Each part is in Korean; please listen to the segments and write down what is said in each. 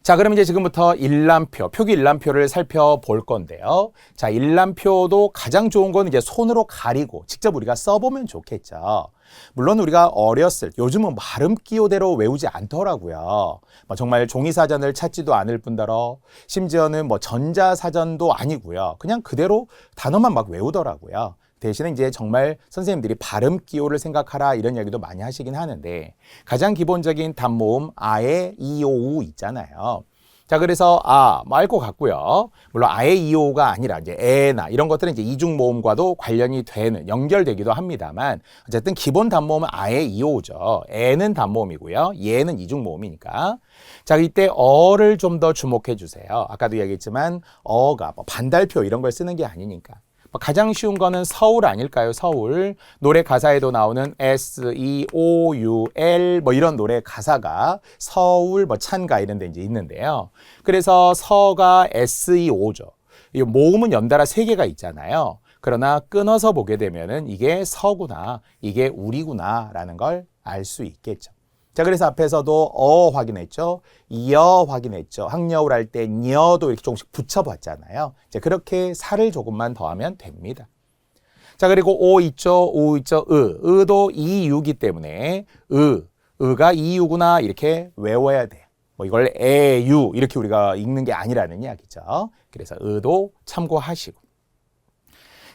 자, 그럼 이제 지금부터 일람표, 표기 일람표를 살펴볼 건데요. 자, 일람표도 가장 좋은 건 이제 손으로 가리고 직접 우리가 써보면 좋겠죠. 물론 우리가 어렸을 때 요즘은 발음 기호대로 외우지 않더라고요. 정말 종이사전을 찾지도 않을 뿐더러 심지어는 전자사전도 아니고요. 그냥 그대로 단어만 막 외우더라고요. 대신에 이제 정말 선생님들이 발음 기호를 생각하라 이런 이야기도 많이 하시긴 하는데 가장 기본적인 단모음 아에 이오우 있잖아요. 자, 그래서 알 것 같고요. 물론 아에 이오우가 아니라 이제 에나 이런 것들은 이제 이중 모음과도 관련이 되는 연결되기도 합니다만 어쨌든 기본 단모음은 아에 이오우죠. 에는 단모음이고요. 예는 이중 모음이니까. 자, 이때 어를 좀 더 주목해 주세요. 아까도 이야기했지만 어가 반달표 이런 걸 쓰는 게 아니니까. 가장 쉬운 거는 서울 아닐까요? 서울. 노래 가사에도 나오는 SEOUL 이런 노래 가사가 서울 찬가 이런 데 이제 있는데요. 그래서 서가 SEO죠. 이 모음은 연달아 3개가 있잖아요. 그러나 끊어서 보게 되면은 이게 서구나, 이게 우리구나라는 걸 알 수 있겠죠. 자, 그래서 앞에서도 확인했죠. 여 확인했죠. 학여울 할 때 녀도 이렇게 조금씩 붙여봤잖아요. 이제 그렇게 살을 조금만 더하면 됩니다. 자, 그리고 오 있죠. 우 있죠. 의도 이유기 때문에 의가 이유구나 이렇게 외워야 돼요. 이걸 에유 이렇게 우리가 읽는 게 아니라는 이야기죠. 그래서 의도 참고하시고.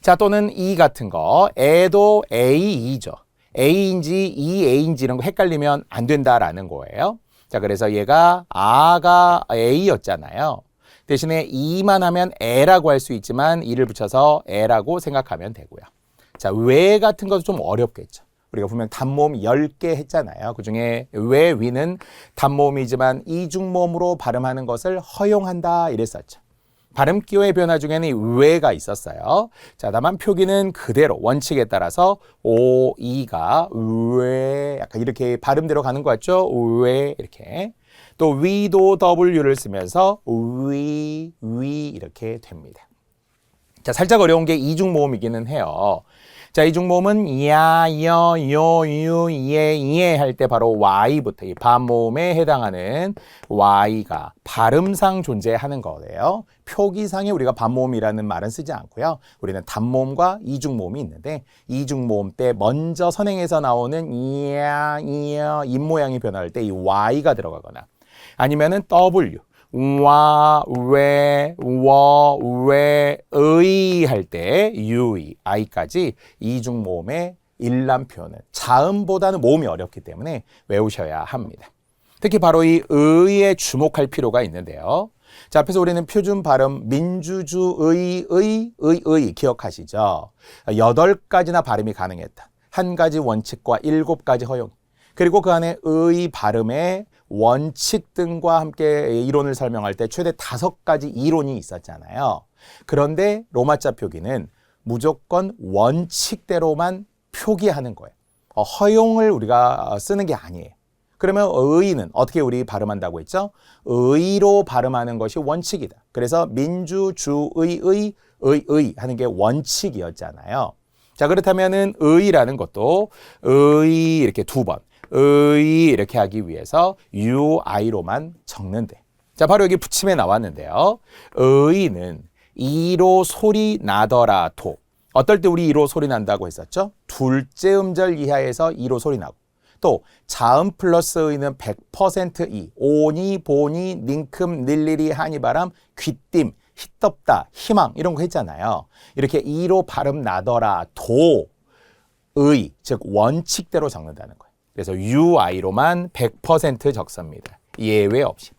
자, 또는 이 같은 거 에도 에이이죠. A인지 EA인지 이런 거 헷갈리면 안 된다라는 거예요. 자, 그래서 얘가 아가 A였잖아요. 대신에 E만 하면 에라고 할 수 있지만 E를 붙여서 에라고 생각하면 되고요. 자, 왜 같은 것도 좀 어렵겠죠. 우리가 분명 단모음 10개 했잖아요. 그중에 왜 위는 단모음이지만 이중모음으로 발음하는 것을 허용한다 이랬었죠. 발음 기호의 변화 중에는 왜가 있었어요. 자, 다만 표기는 그대로 원칙에 따라서 오, 이가 왜 약간 이렇게 발음대로 가는 것 같죠? 왜 이렇게. 또 위도 W를 쓰면서 위 이렇게 됩니다. 자, 살짝 어려운 게 이중모음이기는 해요. 자, 이중모음은 야, 여, 요, 유, 예 할 때 바로 Y부터 이 반모음에 해당하는 Y가 발음상 존재하는 거예요. 표기상에 우리가 반모음이라는 말은 쓰지 않고요. 우리는 단모음과 이중모음이 있는데 이중모음 때 먼저 선행에서 나오는 이야, 입 모양이 변할 때 이 Y가 들어가거나 아니면은 W 와, 왜, 워, 왜, 의 할 때 유의, 아이까지 이중모음의 일람표는 자음보다는 모음이 어렵기 때문에 외우셔야 합니다. 특히 바로 이 의에 주목할 필요가 있는데요. 자, 앞에서 우리는 표준 발음 민주주의 기억하시죠? 8가지나 발음이 가능했다. 한 가지 원칙과 7가지 허용. 그리고 그 안에 의 발음의 원칙 등과 함께 이론을 설명할 때 최대 5가지 이론이 있었잖아요. 그런데 로마자 표기는 무조건 원칙대로만 표기하는 거예요. 허용을 우리가 쓰는 게 아니에요. 그러면 의는 어떻게 우리 발음한다고 했죠? 의로 발음하는 것이 원칙이다. 그래서 민주주의의 하는 게 원칙이었잖아요. 자, 그렇다면은 의라는 것도 의 이렇게 2번. 의 이렇게 하기 위해서 UI로만 적는데. 자, 바로 여기 붙임에 나왔는데요. 의는 이로 소리 나더라도 어떨 때 우리 이로 소리 난다고 했었죠? 둘째 음절 이하에서 이로 소리 나고 또 자음 플러스 의는 100% 이 오니 보니 닝큼 닐리리 하니바람 귀띔 hit덥다 희망 이런 거 했잖아요. 이렇게 이로 발음 나더라도 의 즉 원칙대로 적는다는 거예요. 그래서 UI로만 100% 적습니다. 예외 없이.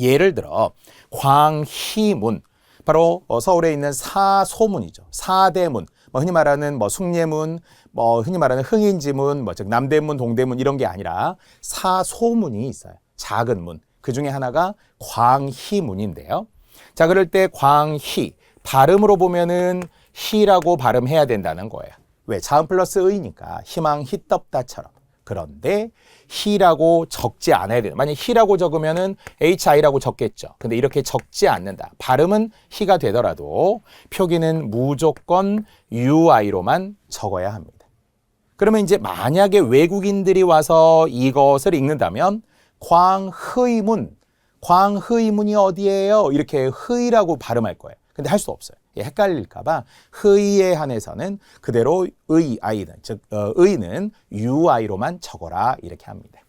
예를 들어 광희문 바로 서울에 있는 사소문이죠. 사대문 흔히 말하는 숭례문 흔히 말하는 흥인지문 즉 남대문 동대문 이런 게 아니라 사소문이 있어요. 작은 문. 그 중에 하나가 광희문인데요. 자, 그럴 때 광희 발음으로 보면은 희라고 발음해야 된다는 거예요. 왜? 자음 플러스 의니까 희망 희떡다처럼. 그런데 희라고 적지 않아야 돼요. 만약 희라고 적으면은 HI라고 적겠죠. 근데 이렇게 적지 않는다. 발음은 희가 되더라도 표기는 무조건 UI로만 적어야 합니다. 그러면 이제 만약에 외국인들이 와서 이것을 읽는다면 광의문, 광흐이문이 어디예요? 이렇게 흐이라고 발음할 거예요. 근데 할 수 없어요. 헷갈릴까봐 흐이에 한해서는 그대로 의아이는, 즉 의는 유아이로만 적어라 이렇게 합니다.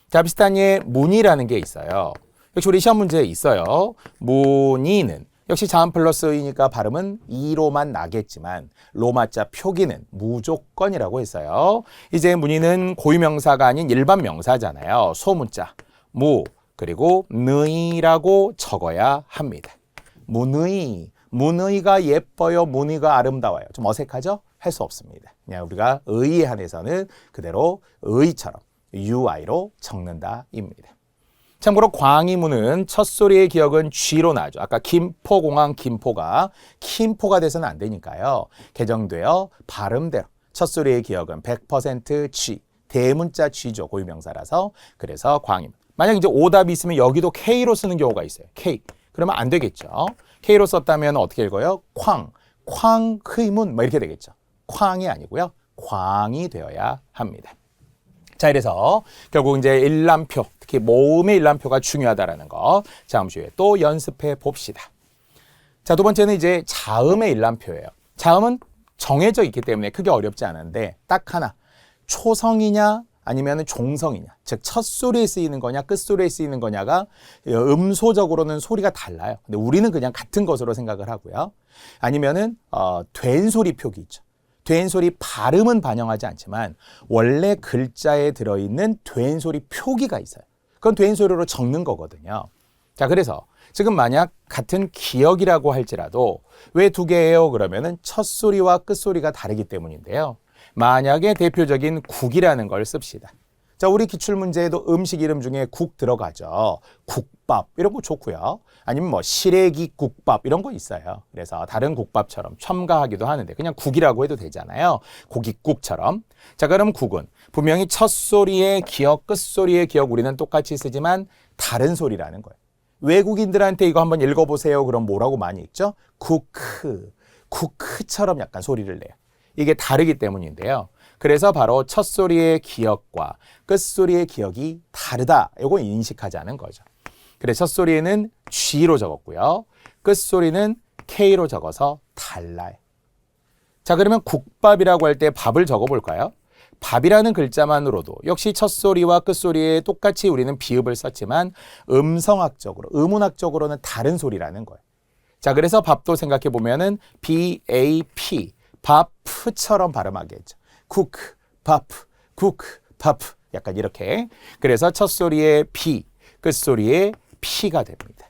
자, 비슷한 예 문이라는 게 있어요. 역시 우리 시험 문제에 있어요. 문이는 역시 자음 플러스 의니까 발음은 이로만 나겠지만 로마자 표기는 무조건이라고 했어요. 이제 문이는 고유명사가 아닌 일반 명사잖아요. 소문자 무 그리고 느이라고 적어야 합니다. 문의, 문의가 예뻐요. 문의가 아름다워요. 좀 어색하죠? 할 수 없습니다. 그냥 우리가 의에 한해서는 그대로 의처럼 UI로 적는다입니다. 참고로 광이문은 첫 소리의 기억은 G로 나죠. 아까 김포공항 김포가 김포가 돼서는 안 되니까요. 개정되어 발음대로 첫 소리의 기억은 100% G, 대문자 G죠. 고유명사라서. 그래서 광이문. 만약 이제 오답이 있으면 여기도 K로 쓰는 경우가 있어요. K. 그러면 안 되겠죠. K로 썼다면 어떻게 읽어요? 쾅, 쾅의문 뭐 이렇게 되겠죠. 쾅이 아니고요. 광이 되어야 합니다. 자, 이래서 결국 이제 일람표, 특히 모음의 일람표가 중요하다라는 거 다음 주에 또 연습해 봅시다. 자, 두 번째는 이제 자음의 일람표예요. 자음은 정해져 있기 때문에 크게 어렵지 않은데 딱 하나, 초성이냐 아니면 종성이냐, 즉 첫 소리에 쓰이는 거냐 끝소리에 쓰이는 거냐가 음소적으로는 소리가 달라요. 근데 우리는 그냥 같은 것으로 생각을 하고요. 아니면은 된 소리 표기 있죠. 된 소리 발음은 반영하지 않지만 원래 글자에 들어있는 된 소리 표기가 있어요. 그건 된 소리로 적는 거거든요. 자, 그래서 지금 만약 같은 기억이라고 할지라도 왜 두 개예요? 그러면은 첫 소리와 끝 소리가 다르기 때문인데요. 만약에 대표적인 국이라는 걸 씁시다. 자, 우리 기출문제에도 음식 이름 중에 국 들어가죠. 국밥 이런 거 좋고요. 아니면 뭐 시래기 국밥 이런 거 있어요. 그래서 다른 국밥처럼 첨가하기도 하는데 그냥 국이라고 해도 되잖아요. 고깃국처럼. 자, 그럼 국은 분명히 첫 소리의 기억, 끝 소리의 기억 우리는 똑같이 쓰지만 다른 소리라는 거예요. 외국인들한테 이거 한번 읽어보세요. 그럼 뭐라고 많이 읽죠? 쿠크, 쿠크처럼 약간 소리를 내요. 이게 다르기 때문인데요. 그래서 바로 첫 소리의 기억과 끝 소리의 기억이 다르다. 이거 인식하자는 거죠. 그래서 첫 소리에는 G로 적었고요. 끝 소리는 K로 적어서 달라요. 자, 그러면 국밥이라고 할 때 밥을 적어볼까요? 밥이라는 글자만으로도 역시 첫 소리와 끝 소리에 똑같이 우리는 비읍을 썼지만 음성학적으로, 음운학적으로는 다른 소리라는 거예요. 자, 그래서 밥도 생각해 보면은 BAP, 밥처럼 발음하겠죠. 쿠크, 밥, 쿠크, 밥. 약간 이렇게. 그래서 첫 소리의 B, 끝 소리의 P가 됩니다.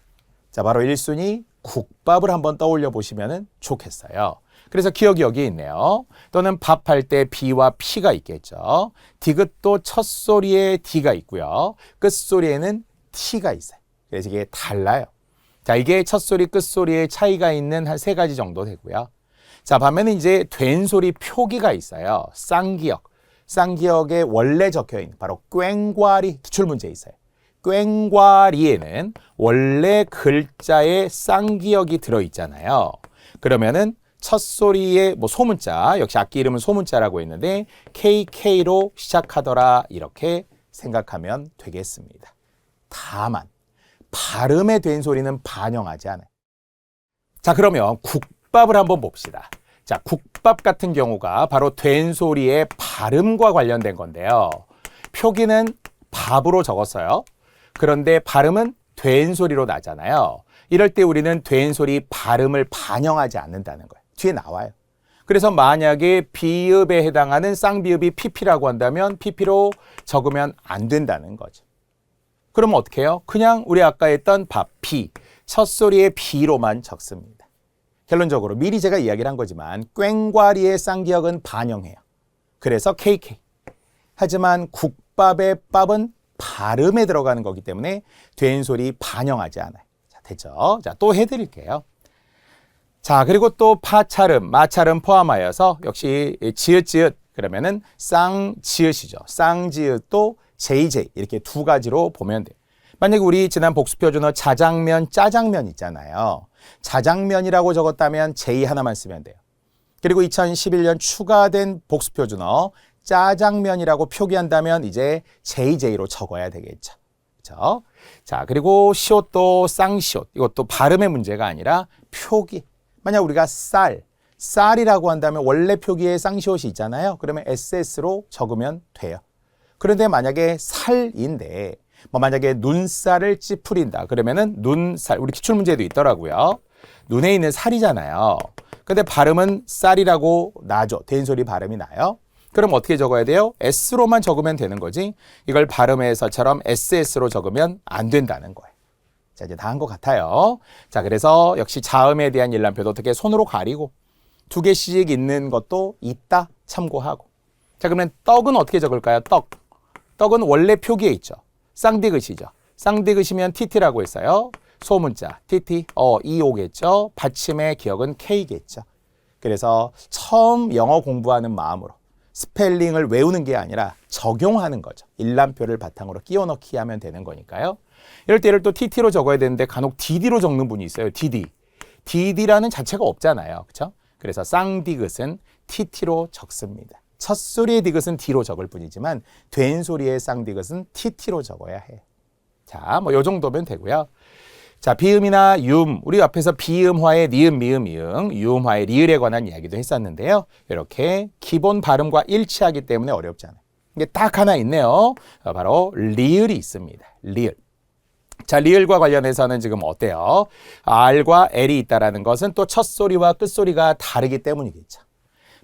자, 바로 1순위 국밥을 한번 떠올려 보시면 좋겠어요. 그래서 기억이 여기 있네요. 또는 밥 할 때 B와 P가 있겠죠. 디귿도 첫 소리에 D가 있고요. 끝 소리에는 T가 있어요. 그래서 이게 달라요. 자, 이게 첫 소리, 끝 소리에 차이가 있는 한 3가지 정도 되고요. 자, 반면에 이제 된 소리 표기가 있어요. 쌍기역. 쌍기역에 원래 적혀 있는 바로 꽹과리 기출문제에 있어요. 꽹과리에는 원래 글자에 쌍기역이 들어있잖아요. 그러면은 첫 소리의 뭐 소문자, 역시 악기 이름은 소문자라고 했는데 KK로 시작하더라 이렇게 생각하면 되겠습니다. 다만 발음의 된 소리는 반영하지 않아요. 자, 그러면 국밥을 한번 봅시다. 자, 국밥 같은 경우가 바로 된 소리의 발음과 관련된 건데요. 표기는 밥으로 적었어요. 그런데 발음은 된 소리로 나잖아요. 이럴 때 우리는 된 소리 발음을 반영하지 않는다는 거예요. 뒤에 나와요. 그래서 만약에 비읍에 해당하는 쌍비읍이 PP라고 한다면 PP로 적으면 안 된다는 거죠. 그러면 어떻게 해요? 그냥 우리 아까 했던 밥, 비, 첫 소리의 B로만 적습니다. 결론적으로 미리 제가 이야기를 한 거지만 꽹과리의 쌍기역은 반영해요. 그래서 KK. 하지만 국밥의 밥은 발음에 들어가는 거기 때문에 된 소리 반영하지 않아요. 자, 됐죠? 자, 또 해드릴게요. 자, 그리고 또 파차름, 마차름 포함하여서 역시 지읒지읒 그러면은 쌍지읒이죠. 쌍지읒도 JJ 이렇게 2가지로 보면 돼요. 만약에 우리 지난 복수표준어 자장면, 짜장면 있잖아요. 자장면이라고 적었다면 J 하나만 쓰면 돼요. 그리고 2011년 추가된 복수표준어 짜장면이라고 표기한다면 이제 JJ로 적어야 되겠죠. 그렇죠? 자, 그리고 시옷도 쌍시옷. 이것도 발음의 문제가 아니라 표기. 만약 우리가 쌀이라고 한다면 원래 표기에 쌍시옷이 있잖아요. 그러면 SS로 적으면 돼요. 그런데 만약에 살인데 만약에 눈살을 찌푸린다. 그러면은 눈살. 우리 기출문제도 있더라고요. 눈에 있는 살이잖아요. 근데 발음은 쌀이라고 나죠. 대인소리 발음이 나요. 그럼 어떻게 적어야 돼요? S로만 적으면 되는 거지. 이걸 발음에서처럼 SS로 적으면 안 된다는 거예요. 자, 이제 다 한 것 같아요. 자, 그래서 역시 자음에 대한 일람표도 어떻게 손으로 가리고 2개씩 있는 것도 있다 참고하고. 자, 그러면 떡은 어떻게 적을까요? 떡은 원래 표기에 있죠. 쌍디귿이죠. 쌍디귿이면 TT라고 했어요. 소문자 TT, EO겠죠. 받침의 기억은 K겠죠. 그래서 처음 영어 공부하는 마음으로 스펠링을 외우는 게 아니라 적용하는 거죠. 일람표를 바탕으로 끼워 넣기 하면 되는 거니까요. 이럴 때 얘를 또 TT로 적어야 되는데 간혹 DD로 적는 분이 있어요. DD라는 자체가 없잖아요. 그렇죠? 그래서 쌍디귿은 TT로 적습니다. 첫 소리의 디귿은 D로 적을 뿐이지만 된 소리의 쌍디귿은 TT로 적어야 해요. 자, 뭐 요 정도면 되고요. 자, 비음이나 유음, 우리 앞에서 비음화의 니은, 미음, 이응, 유음화의 리을에 관한 이야기도 했었는데요. 이렇게 기본 발음과 일치하기 때문에 어렵지 않아요. 이게 딱 하나 있네요. 바로 리을이 있습니다. 리을. 자, 리을과 관련해서는 지금 어때요? R과 L이 있다는 것은 또 첫 소리와 끝 소리가 다르기 때문이겠죠.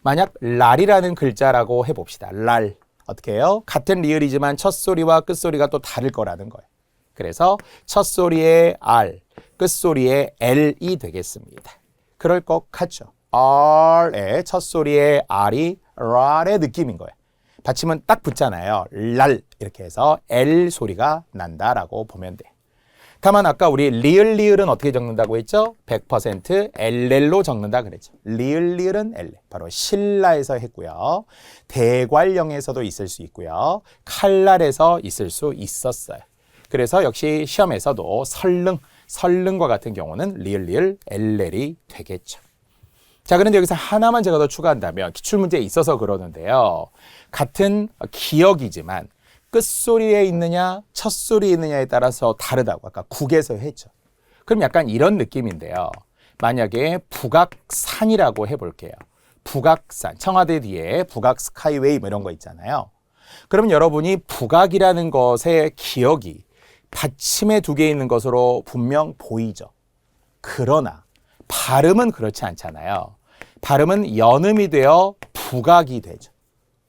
만약 랄이라는 글자라고 해봅시다. 랄. 어떻게 해요? 같은 리을이지만 첫 소리와 끝 소리가 또 다를 거라는 거예요. 그래서 첫 소리의 R, 끝 소리의 L이 되겠습니다. 그럴 것 같죠. R의 첫 소리의 R이 랄의 느낌인 거예요. 받침은 딱 붙잖아요. 랄 이렇게 해서 L 소리가 난다라고 보면 돼. 다만 아까 우리 리을은 어떻게 적는다고 했죠? 100% LL로 적는다 그랬죠. 리을은 L. 바로 신라에서 했고요. 대관령에서도 있을 수 있고요. 칼날에서 있을 수 있었어요. 그래서 역시 시험에서도 설릉과 같은 경우는 리을 LL이 되겠죠. 자, 그런데 여기서 하나만 제가 더 추가한다면 기출문제에 있어서 그러는데요. 같은 기억이지만 끝소리에 있느냐 첫 소리에 있느냐에 따라서 다르다고 아까 국에서 했죠. 그럼 약간 이런 느낌인데요. 만약에 북악산이라고 해볼게요. 북악산, 청와대 뒤에 북악 스카이웨이 뭐 이런 거 있잖아요. 그러면 여러분이 북악이라는 것의 기억이 받침에 2개 있는 것으로 분명 보이죠. 그러나 발음은 그렇지 않잖아요. 발음은 연음이 되어 북악이 되죠.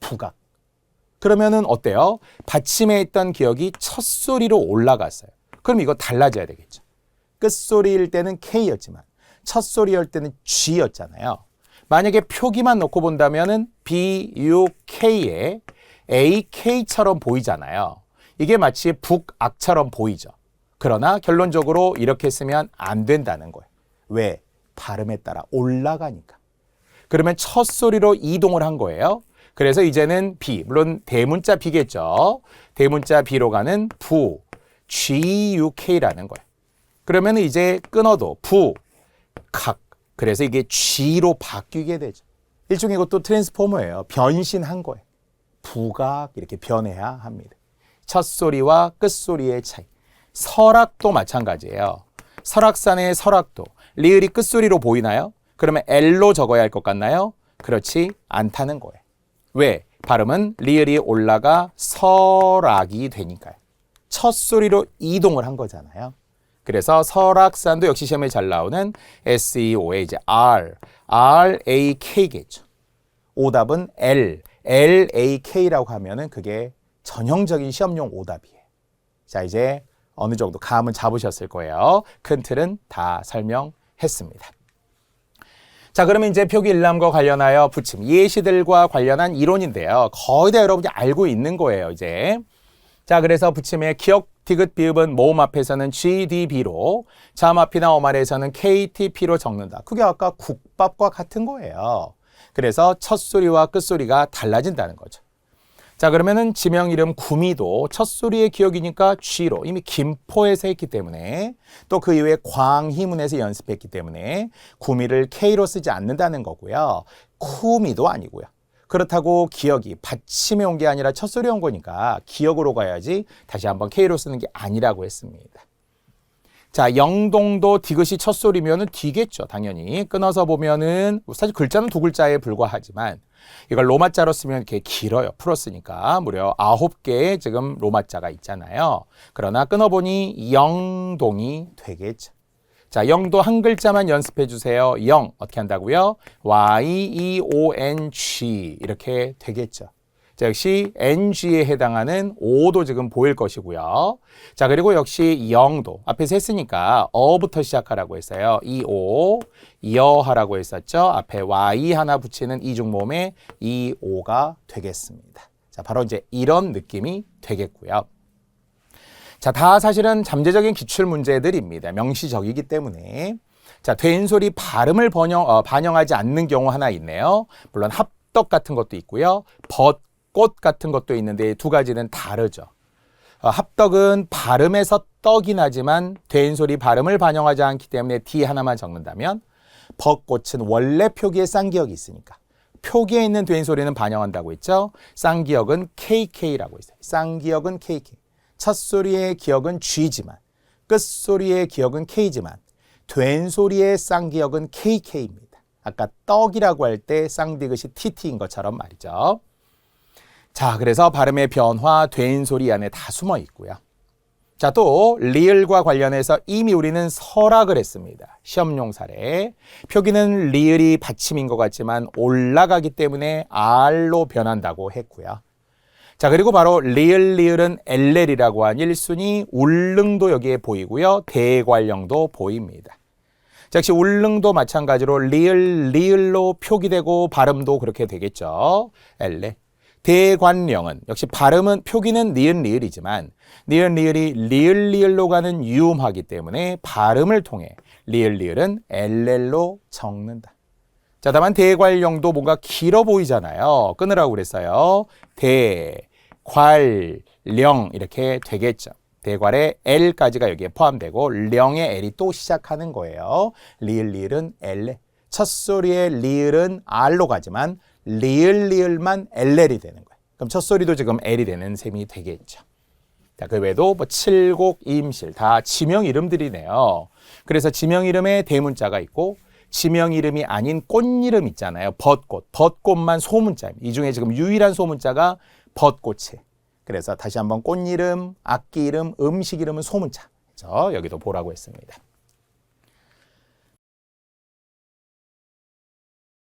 북악. 그러면은 어때요? 받침에 있던 기억이 첫 소리로 올라갔어요. 그럼 이거 달라져야 되겠죠. 끝소리일 때는 K였지만 첫 소리일 때는 G였잖아요. 만약에 표기만 놓고 본다면은 BUK에 AK처럼 보이잖아요. 이게 마치 북악처럼 보이죠. 그러나 결론적으로 이렇게 쓰면 안 된다는 거예요. 왜? 발음에 따라 올라가니까. 그러면 첫 소리로 이동을 한 거예요. 그래서 이제는 B, 물론 대문자 B겠죠. 대문자 B로 가는 부, GUK라는 거예요. 그러면 이제 끊어도 부, 각. 그래서 이게 G로 바뀌게 되죠. 일종의 이것도 트랜스포머예요. 변신한 거예요. 부각 이렇게 변해야 합니다. 첫 소리와 끝 소리의 차이. 설악도 마찬가지예요. 설악산의 설악도. 리을이 끝 소리로 보이나요? 그러면 L로 적어야 할 것 같나요? 그렇지 않다는 거예요. 왜? 발음은 리을이 올라가 설악이 되니까요. 첫 소리로 이동을 한 거잖아요. 그래서 설악산도 역시 시험에 잘 나오는 SEO의 이제 RAK겠죠. 오답은 LAK라고 하면은 그게 전형적인 시험용 오답이에요. 자, 이제 어느 정도 감은 잡으셨을 거예요. 큰 틀은 다 설명했습니다. 자, 그러면 이제 표기 일람과 관련하여 붙임, 예시들과 관련한 이론인데요. 거의 다 여러분이 알고 있는 거예요, 이제. 자, 그래서 붙임의 기억, 디귿, 비읍은 모음 앞에서는 GDB로, 자음 앞이나 어음 아래에서는 KTP로 적는다. 그게 아까 국밥과 같은 거예요. 그래서 첫 소리와 끝 소리가 달라진다는 거죠. 자, 그러면은 지명 이름 구미도 첫 소리의 기억이니까 G로 이미 김포에서 했기 때문에 또 그 이후에 광희문에서 연습했기 때문에 구미를 K로 쓰지 않는다는 거고요. 쿠미도 아니고요. 그렇다고 기억이 받침에 온 게 아니라 첫 소리에 온 거니까 기억으로 가야지 다시 한번 K로 쓰는 게 아니라고 했습니다. 자, 영동도 디귿이 첫 소리면은 뒤겠죠. 당연히. 끊어서 보면은 사실 글자는 두 글자에 불과하지만 이걸 로마자로 쓰면 이렇게 길어요. 풀었으니까 무려 9개의 지금 로마자가 있잖아요. 그러나 끊어보니 영동이 되겠죠. 자, 영도 한 글자만 연습해 주세요. 영 어떻게 한다고요? Y-E-O-N-G 이렇게 되겠죠. 자, 역시 NG에 해당하는 O도 지금 보일 것이고요. 자, 그리고 역시 영도 앞에서 했으니까 어부터 시작하라고 했어요. 이오, 여하라고 했었죠. 앞에 Y 하나 붙이는 이중모음에 이오가 되겠습니다. 자, 바로 이제 이런 느낌이 되겠고요. 자, 다 사실은 잠재적인 기출 문제들입니다. 명시적이기 때문에. 자, 된소리 발음을 반영하지 않는 경우 하나 있네요. 물론 합덕 같은 것도 있고요. 꽃 같은 것도 있는데 두 가지는 다르죠. 합덕은 발음에서 떡이 나지만 된소리 발음을 반영하지 않기 때문에 D 하나만 적는다면 벚꽃은 원래 표기에 쌍기역이 있으니까 표기에 있는 된소리는 반영한다고 했죠. 쌍기역은 KK라고 했어요. 쌍기역은 KK. 첫 소리의 기역은 G지만 끝소리의 기역은 K지만 된소리의 쌍기역은 KK입니다. 아까 떡이라고 할 때 쌍디귿이 TT인 것처럼 말이죠. 자, 그래서 발음의 변화, 된소리 안에 다 숨어 있고요. 자, 또 리을과 관련해서 이미 우리는 설학을 했습니다. 시험용 사례. 표기는 리을이 받침인 것 같지만 올라가기 때문에 R로 변한다고 했고요. 자, 그리고 바로 리을은 LL이라고 한 1순위 울릉도 여기에 보이고요. 대관령도 보입니다. 자, 역시 울릉도 마찬가지로 리을로 표기되고 발음도 그렇게 되겠죠. LL. 대관령은 역시 발음은 표기는 리을이지만 리을이 리을로 가는 유음하기 때문에 발음을 통해 리을은 LL로 적는다. 자, 다만 대관령도 뭔가 길어 보이잖아요. 끊으라고 그랬어요. 대관령 이렇게 되겠죠. 대괄의 L까지가 여기에 포함되고 령의 L이 또 시작하는 거예요. 리을은 L. 첫 소리의 리을은 R로 가지만 리을만 LL이 되는 거예요. 그럼 첫 소리도 지금 L이 되는 셈이 되겠죠. 자, 그 외에도 뭐 칠곡, 임실 다 지명 이름들이네요. 그래서 지명 이름에 대문자가 있고 지명 이름이 아닌 꽃 이름 있잖아요. 벚꽃만 소문자입니다. 이 중에 지금 유일한 소문자가 벚꽃이에요. 그래서 다시 한번 꽃 이름, 악기 이름, 음식 이름은 소문자. 그렇죠? 여기도 보라고 했습니다.